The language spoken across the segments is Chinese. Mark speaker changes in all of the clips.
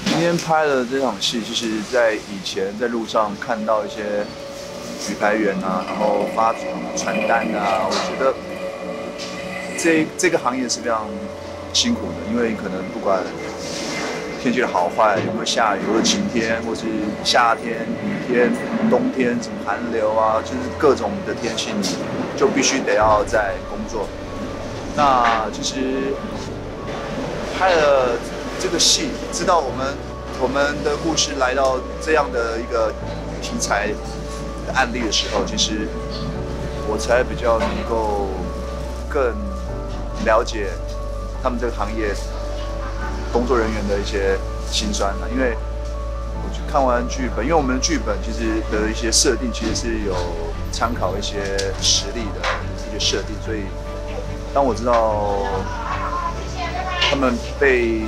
Speaker 1: 今天拍的这场戏，其实在以前在路上看到一些举牌员啊，然后发传单啊，我觉得这个行业是非常辛苦的，因为可能不管天气的好坏，有没有下雨，或者晴天，或是夏天、雨天、冬天，什么寒流啊，就是各种的天气，你就必须得要在工作。那其实拍了这个戏，知道我们的故事来到这样的一个题材的案例的时候，其实我才比较能够更了解他们这个行业工作人员的一些辛酸因为我去看完剧本，因为我们的剧本其实的一些设定其实是有参考一些实例的一些设定，所以当我知道他们被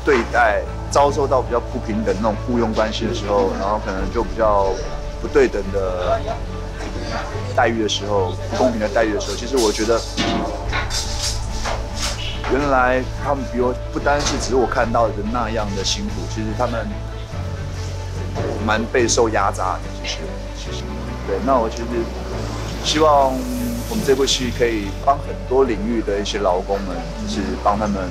Speaker 1: 对待遭受到比较不平等的那种雇佣关系的时候，然后可能就比较不对等的待遇的时候，不公平的待遇的时候，其实我觉得原来他们比我不单是只是我看到的那样的辛苦，其实他们蛮备受压榨的。其实对，那我其实希望我们这部戏可以帮很多领域的一些劳工们，就是帮他们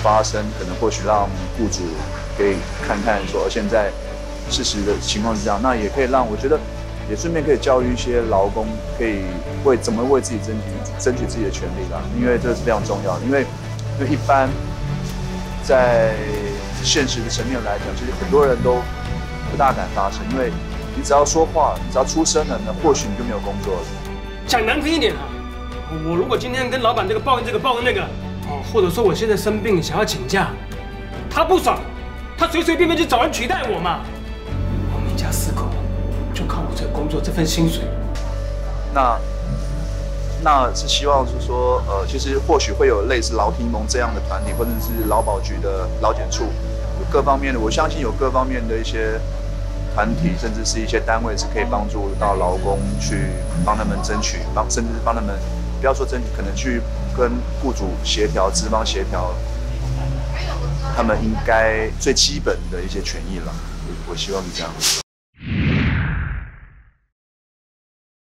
Speaker 1: 发声，可能或许让雇主可以看看说现在事实的情况是这样，那也可以让我觉得也顺便可以教育一些劳工，可以怎么为自己争取自己的权利啦，因为这是非常重要的。因为一般在现实的层面来讲，其实很多人都不大敢发声，因为你只要说话，你只要出声了，那或许你就没有工作了。
Speaker 2: 讲难听一点啊，我如果今天跟老板抱怨这个抱怨那个，或者说我现在生病想要请假，他不爽，他随随便便就找人取代我嘛。我们一家4口就靠我这个工作这份薪水。
Speaker 1: 那是希望是说，其实或许会有类似劳听盟这样的团体，或者是劳保局的劳检处，有各方面的，我相信有各方面的一些团体，甚至是一些单位是可以帮助到劳工去帮他们争取，甚至是帮他们，不要说争取，可能去跟雇主协调、资方协调，他们应该最基本的一些权益了。我希望是这样。